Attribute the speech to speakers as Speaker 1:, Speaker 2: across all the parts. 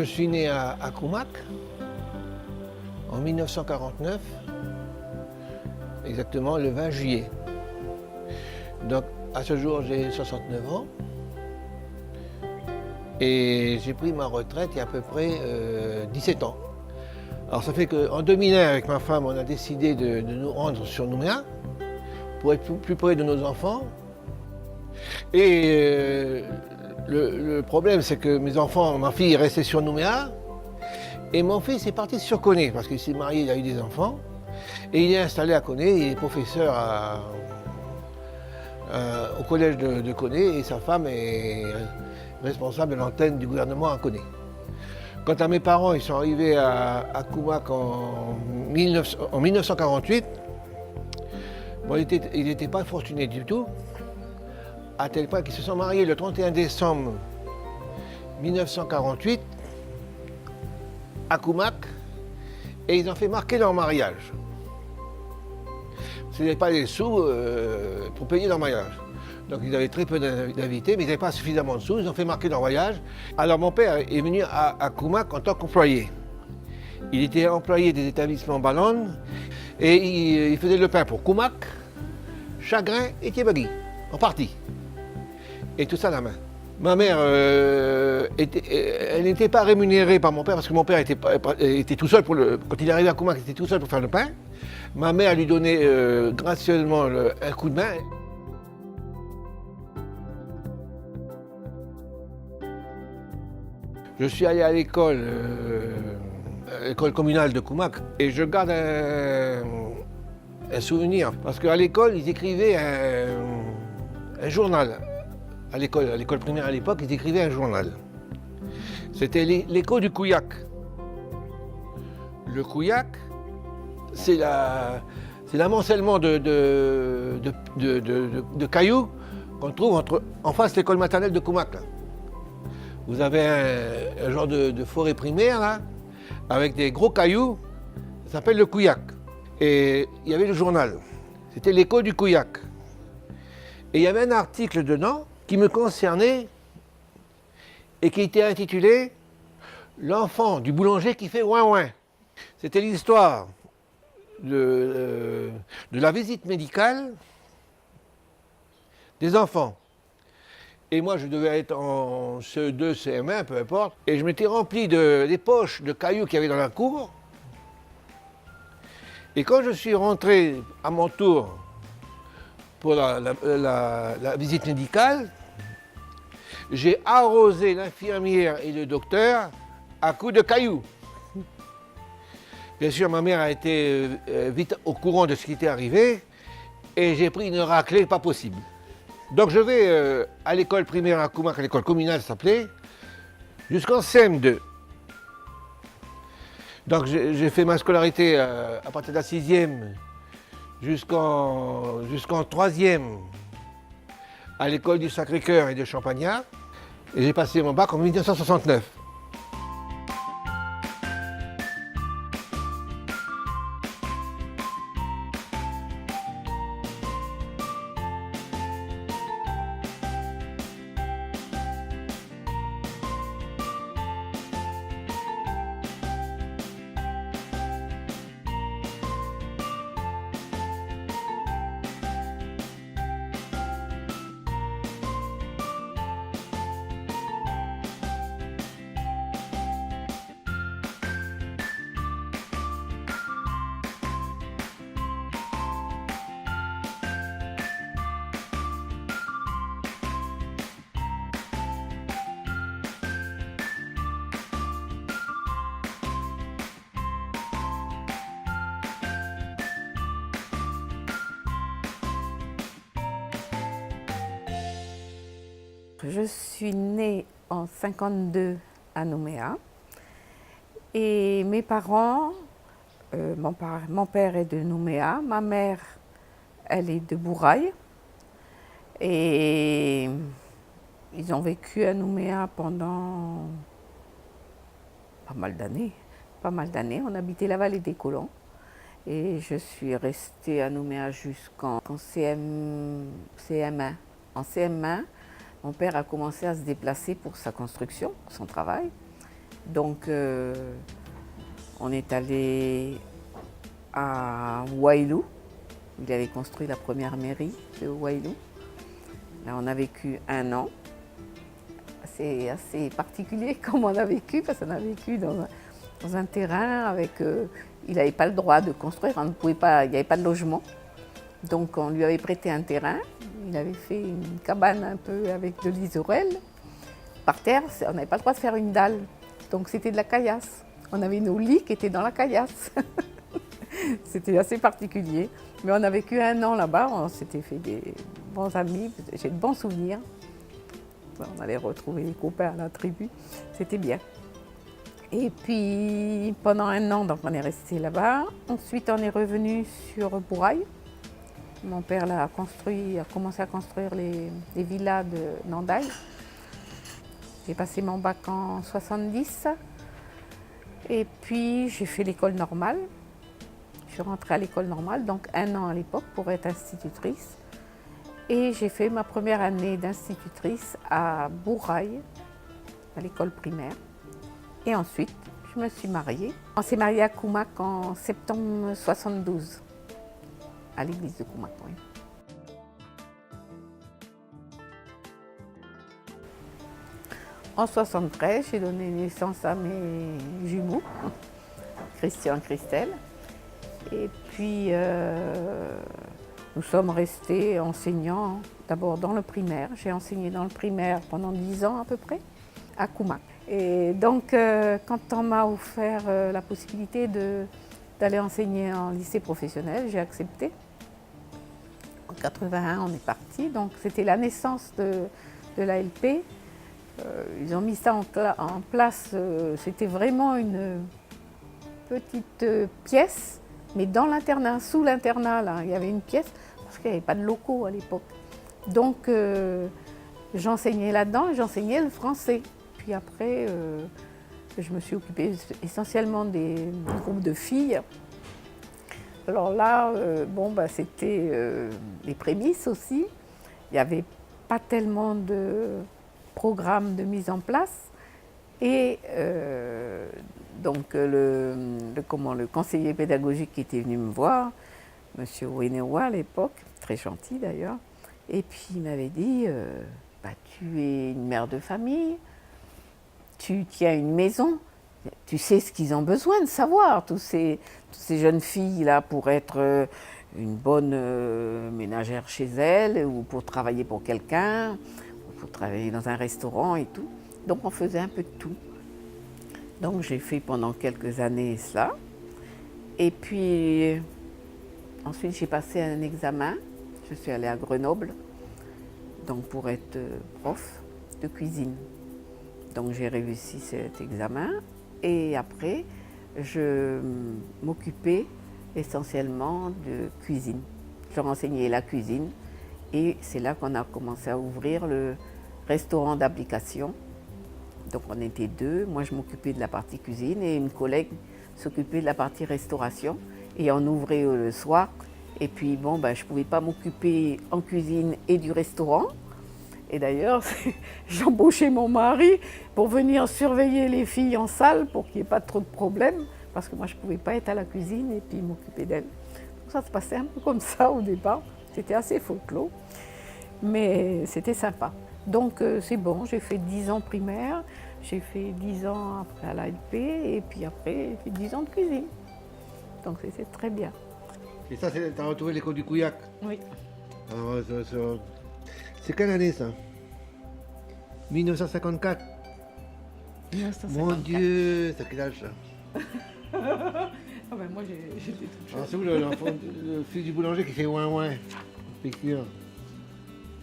Speaker 1: suis né à Koumak en 1949, exactement le 20 juillet. Donc à ce jour j'ai 69 ans et j'ai pris ma retraite il y a à peu près 17 ans. Alors ça fait qu'en 2001 avec ma femme on a décidé de nous rendre sur Nouméa pour être plus près de nos enfants. Et le problème, c'est que mes enfants, ma fille est restée sur Nouméa et mon fils est parti sur Koné parce qu'il s'est marié, il a eu des enfants et il est installé à Koné, il est professeur au collège de Koné et sa femme est responsable de l'antenne du gouvernement à Koné. Quant à mes parents, ils sont arrivés à Koumak en 1948. Bon, ils n'étaient pas fortunés du tout, à tel point qu'ils se sont mariés le 31 décembre 1948 à Koumak et ils ont fait marquer leur mariage. Ce n'avaient pas les sous pour payer leur mariage. Donc ils avaient très peu d'invités, mais ils n'avaient pas suffisamment de sous, ils ont fait marquer leur voyage. Alors mon père est venu à Koumak en tant qu'employé. Il était employé des établissements Ballon et il faisait le pain pour Koumak, Chagrin et Thiébagui, en partie. Et tout ça à la main. Ma mère, elle n'était pas rémunérée par mon père parce que mon père était tout seul quand il est arrivé à Koumak, il était tout seul pour faire le pain. Ma mère lui donnait gracieusement un coup de main. Je suis allé à l'école communale de Koumak et je garde un souvenir parce qu'à l'école ils écrivaient un journal. À l'école primaire à l'époque, ils écrivaient un journal. C'était l'écho du Kouyak. Le Kouyak, c'est l'amoncellement de cailloux qu'on trouve en face de l'école maternelle de Koumak. Là. Vous avez un genre de forêt primaire là, avec des gros cailloux, ça s'appelle le Kouyak. Et il y avait le journal, c'était l'écho du Kouyak. Et il y avait un article dedans qui me concernait et qui était intitulé « L'enfant du boulanger qui fait ouin-ouin ». C'était l'histoire de la visite médicale des enfants. Et moi, je devais être en CE2, CM1, peu importe. Et je m'étais rempli des poches de cailloux qu'il y avait dans la cour. Et quand je suis rentré à mon tour pour la visite médicale, j'ai arrosé l'infirmière et le docteur à coups de cailloux. Bien sûr, ma mère a été vite au courant de ce qui était arrivé et j'ai pris une raclée pas possible. Donc je vais à l'école primaire à Koumak, à l'école communale ça s'appelait, jusqu'en CM2. Donc j'ai fait ma scolarité à partir de la 6e jusqu'en 3e à l'école du Sacré-Cœur et de Champagnat. Et j'ai passé mon bac en 1969.
Speaker 2: Je suis née en 1952 à Nouméa et mes parents, mon père est de Nouméa, ma mère, elle est de Bourail et ils ont vécu à Nouméa pendant pas mal d'années. On habitait la vallée des Colons et je suis restée à Nouméa jusqu'en CM1. En CM1, mon père a commencé à se déplacer pour sa construction, son travail. Donc, on est allé à Wailou. Il avait construit la première mairie de Wailou. Là, on a vécu 1 an. C'est assez particulier comme on a vécu, parce qu'on a vécu dans un terrain avec... il n'avait pas le droit de construire, on ne pouvait pas, il n'y avait pas de logement. Donc on lui avait prêté un terrain, il avait fait une cabane un peu avec de l'isorel. Par terre, on n'avait pas le droit de faire une dalle, donc c'était de la caillasse. On avait nos lits qui étaient dans la caillasse. C'était assez particulier. Mais on a vécu 1 an là-bas, on s'était fait des bons amis, j'ai de bons souvenirs. On allait retrouver les copains à la tribu, c'était bien. Et puis pendant 1 an, donc on est resté là-bas. Ensuite, on est revenu sur Bourail. Mon père a commencé à construire les villas de Nandaï. J'ai passé mon bac en 70. Et puis j'ai fait l'école normale. Je suis rentrée à l'école normale, donc 1 an à l'époque pour être institutrice. Et j'ai fait ma première année d'institutrice à Bourail, à l'école primaire. Et ensuite, je me suis mariée. On s'est mariés à Koumak en septembre 72, à l'église de Koumak. Oui. En 73, j'ai donné naissance à mes jumeaux, Christian et Christelle. Et puis, nous sommes restés enseignants d'abord dans le primaire. J'ai enseigné dans le primaire pendant 10 ans à peu près, à Koumak. Et donc, quand on m'a offert la possibilité d'aller enseigner en lycée professionnel, j'ai accepté. En 81, on est parti. Donc, c'était la naissance de l'ALP. Ils ont mis ça en place. C'était vraiment une petite pièce, mais dans l'internat, sous l'internat, là, il y avait une pièce, parce qu'il n'y avait pas de locaux à l'époque. Donc, j'enseignais là-dedans, j'enseignais le français. Puis après, je me suis occupée essentiellement des groupes de filles. Alors là, c'était les prémices aussi. Il n'y avait pas tellement de programmes de mise en place. Et donc le conseiller pédagogique qui était venu me voir, M. Wenewa à l'époque, très gentil d'ailleurs, et puis il m'avait dit tu es une mère de famille, tu tiens une maison, tu sais ce qu'ils ont besoin de savoir, toutes ces jeunes filles-là, pour être une bonne ménagère chez elles, ou pour travailler pour quelqu'un, ou pour travailler dans un restaurant et tout. Donc on faisait un peu de tout. Donc j'ai fait pendant quelques années cela. Et puis ensuite j'ai passé un examen. Je suis allée à Grenoble, donc pour être prof de cuisine. Donc j'ai réussi cet examen. Et après, je m'occupais essentiellement de cuisine. Je renseignais la cuisine. Et c'est là qu'on a commencé à ouvrir le restaurant d'application. Donc on était 2, moi je m'occupais de la partie cuisine et une collègue s'occupait de la partie restauration. Et on ouvrait le soir. Et puis je ne pouvais pas m'occuper en cuisine et du restaurant. Et d'ailleurs, j'embauchais mon mari pour venir surveiller les filles en salle pour qu'il n'y ait pas trop de problèmes. Parce que moi je ne pouvais pas être à la cuisine et puis m'occuper d'elle. Donc ça se passait un peu comme ça au départ. C'était assez folklore, mais c'était sympa. Donc c'est bon, j'ai fait 10 ans primaire, j'ai fait 10 ans après à l'ALP et puis après j'ai fait 10 ans de cuisine. Donc c'était très bien.
Speaker 1: Et ça, tu as retrouvé l'école du Couillac?
Speaker 2: Oui.
Speaker 1: Alors, c'est quelle année ça? 1954.
Speaker 2: 1954.
Speaker 1: Mon Dieu, c'est quel âge ça?
Speaker 2: Ah ben moi j'étais toute jeune.
Speaker 1: Alors c'est où l'enfant, le fils du boulanger qui fait ouin ouin, piqûre.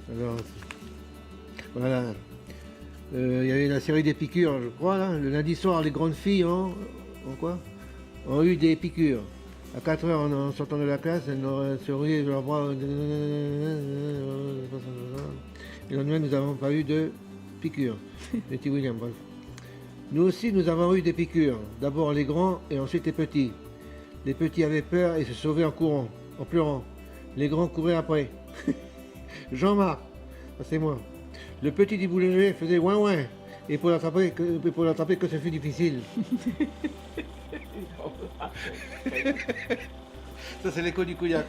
Speaker 1: Alors, voilà. Il y avait la série des piqûres, je crois, là. Le lundi soir, les grandes filles ont eu des piqûres. À 4 heures, en sortant de la classe, elles se rouillaient leurs bras. Et le lendemain, nous n'avons pas eu de piqûres. Petit William, bref. Nous aussi, nous avons eu des piqûres. D'abord les grands et ensuite les petits. Les petits avaient peur et se sauvaient en courant, en pleurant. Les grands couraient après. Jean-Marc, c'est moi. Le petit du boulanger faisait ouin ouin Et pour l'attraper, que ce fut difficile. Ça, c'est l'écho du Couillac.